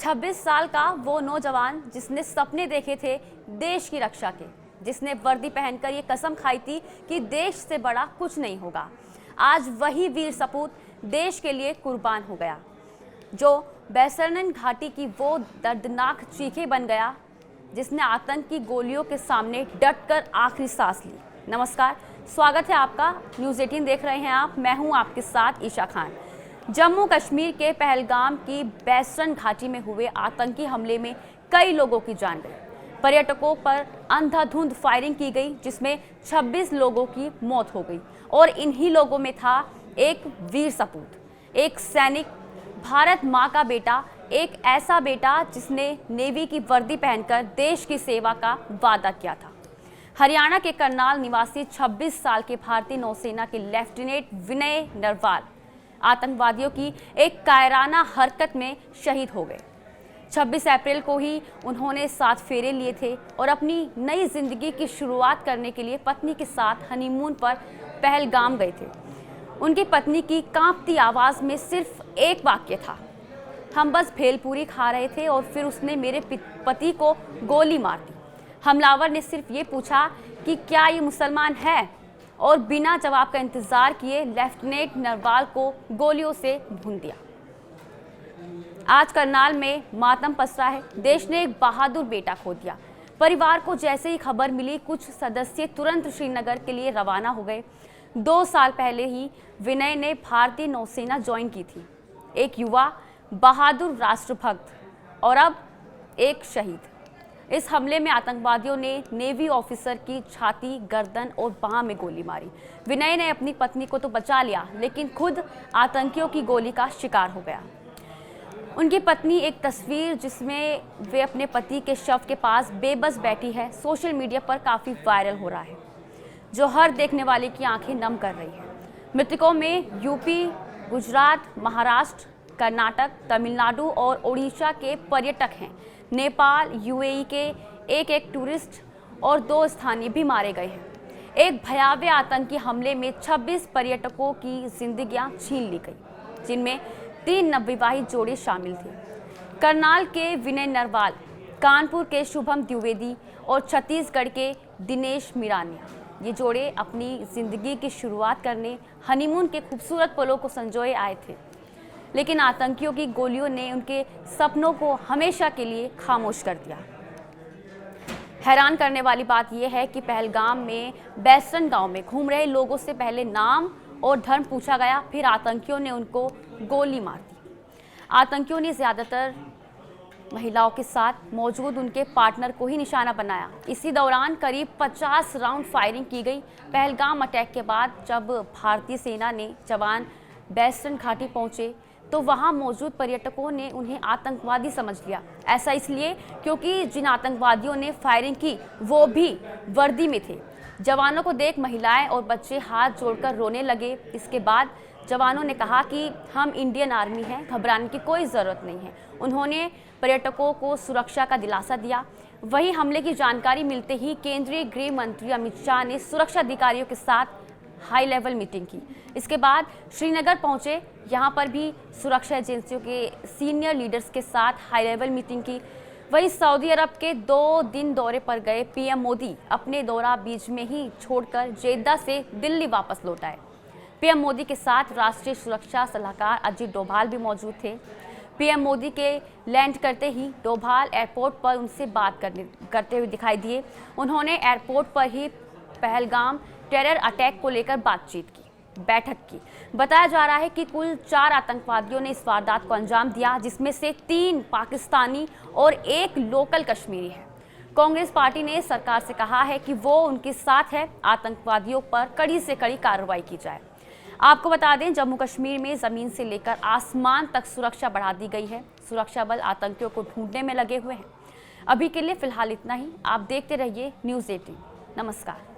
26 साल का वो नौजवान जिसने सपने देखे थे देश की रक्षा के, जिसने वर्दी पहनकर ये कसम खाई थी कि देश से बड़ा कुछ नहीं होगा, आज वही वीर सपूत देश के लिए कुर्बान हो गया, जो बैसरन घाटी की वो दर्दनाक चीखें बन गया, जिसने आतंक की गोलियों के सामने डटकर आखिरी सांस ली। नमस्कार, स्वागत है आपका। न्यूज़ 18 देख रहे हैं आप। मैं हूं आपके साथ ईशा खान। जम्मू कश्मीर के पहलगाम की बैसरन घाटी में हुए आतंकी हमले में कई लोगों की जान गई। पर्यटकों पर अंधाधुंध फायरिंग की गई, जिसमें 26 लोगों की मौत हो गई और इन्हीं लोगों में था एक वीर सपूत, एक सैनिक, भारत माँ का बेटा, एक ऐसा बेटा जिसने नेवी की वर्दी पहनकर देश की सेवा का वादा किया था। हरियाणा के करनाल निवासी 26 साल के भारतीय नौसेना के लेफ्टिनेंट विनय नरवाल आतंकवादियों की एक कायराना हरकत में शहीद हो गए। 26 अप्रैल को ही उन्होंने 7 फेरे लिए थे और अपनी नई जिंदगी की शुरुआत करने के लिए पत्नी के साथ हनीमून पर पहलगाम गए थे। उनकी पत्नी की कांपती आवाज़ में सिर्फ एक वाक्य था, हम बस भेलपूरी खा रहे थे और फिर उसने मेरे पति को गोली मार दी। हमलावर ने सिर्फ ये पूछा कि क्या ये मुसलमान है और बिना जवाब का इंतजार किए लेफ्टिनेंट नरवाल को गोलियों से भून दिया। आज करनाल में मातम पसरा है। देश ने एक बहादुर बेटा खो दिया। परिवार को जैसे ही खबर मिली, कुछ सदस्य तुरंत श्रीनगर के लिए रवाना हो गए। 2 साल पहले ही विनय ने भारतीय नौसेना ज्वाइन की थी। एक युवा, बहादुर राष्ट्रभक्त और अब एक शहीद। इस हमले में आतंकवादियों ने नेवी ऑफिसर की छाती, गर्दन और बाह में गोली मारी। विनय ने अपनी पत्नी को तो बचा लिया, लेकिन खुद आतंकियों की गोली का शिकार हो गया। उनकी पत्नी एक तस्वीर जिसमें वे अपने पति के शव के पास बेबस बैठी है, सोशल मीडिया पर काफ़ी वायरल हो रहा है, जो हर देखने वाले की आंखें नम कर रही है। मृतकों में यूपी, गुजरात, महाराष्ट्र, कर्नाटक, तमिलनाडु और उड़ीसा के पर्यटक हैं। नेपाल, यूएई के एक टूरिस्ट और 2 स्थानीय भी मारे गए हैं। एक भयावह आतंकी हमले में 26 पर्यटकों की जिंदगियां छीन ली गई, जिनमें 3 नवविवाहित जोड़े शामिल थे। करनाल के विनय नरवाल, कानपुर के शुभम द्विवेदी और छत्तीसगढ़ के दिनेश मिरानिया, ये जोड़े अपनी जिंदगी की शुरुआत करने हनीमून के खूबसूरत पलों को संजोए आए थे, लेकिन आतंकियों की गोलियों ने उनके सपनों को हमेशा के लिए खामोश कर दिया। हैरान करने वाली बात यह है कि पहलगाम में बैसरन गांव में घूम रहे लोगों से पहले नाम और धर्म पूछा गया, फिर आतंकियों ने उनको गोली मार दी। आतंकियों ने ज़्यादातर महिलाओं के साथ मौजूद उनके पार्टनर को ही निशाना बनाया। इसी दौरान करीब 50 राउंड फायरिंग की गई। पहलगाम अटैक के बाद जब भारतीय सेना ने जवान बैसरन घाटी पहुंचे तो वहां मौजूद पर्यटकों ने उन्हें आतंकवादी समझ लिया। ऐसा इसलिए क्योंकि जिन आतंकवादियों ने फायरिंग की वो भी वर्दी में थे। जवानों को देख महिलाएं और बच्चे हाथ जोड़कर रोने लगे। इसके बाद जवानों ने कहा कि हम इंडियन आर्मी हैं, घबराने की कोई ज़रूरत नहीं है। उन्होंने पर्यटकों को सुरक्षा का दिलासा दिया। वहीं हमले की जानकारी मिलते ही केंद्रीय गृह मंत्री अमित शाह ने सुरक्षा अधिकारियों के साथ हाई लेवल मीटिंग की। इसके बाद श्रीनगर पहुंचे। यहां पर भी सुरक्षा एजेंसियों के सीनियर लीडर्स के साथ हाई लेवल मीटिंग की। वहीं सऊदी अरब के 2 दिन दौरे पर गए पीएम मोदी अपने दौरा बीच में ही छोड़कर जेद्दा से दिल्ली वापस लौट आए। पीएम मोदी के साथ राष्ट्रीय सुरक्षा सलाहकार अजीत डोभाल भी मौजूद थे। पीएम मोदी के लैंड करते ही डोभाल एयरपोर्ट पर उनसे बात करते हुए दिखाई दिए। उन्होंने एयरपोर्ट पर ही पहलगाम टेरर अटैक को लेकर बैठक की। बताया जा रहा है कि कुल 4 आतंकवादियों ने इस वारदात को अंजाम दिया, जिसमें से 3 पाकिस्तानी और 1 लोकल कश्मीरी है। कांग्रेस पार्टी ने सरकार से कहा है कि वो उनके साथ है, आतंकवादियों पर कड़ी से कड़ी कार्रवाई की जाए। आपको बता दें, जम्मू कश्मीर में ज़मीन से लेकर आसमान तक सुरक्षा बढ़ा दी गई है। सुरक्षा बल आतंकियों को ढूंढने में लगे हुए हैं। अभी के लिए फिलहाल इतना ही। आप देखते रहिए न्यूज़ 18। नमस्कार।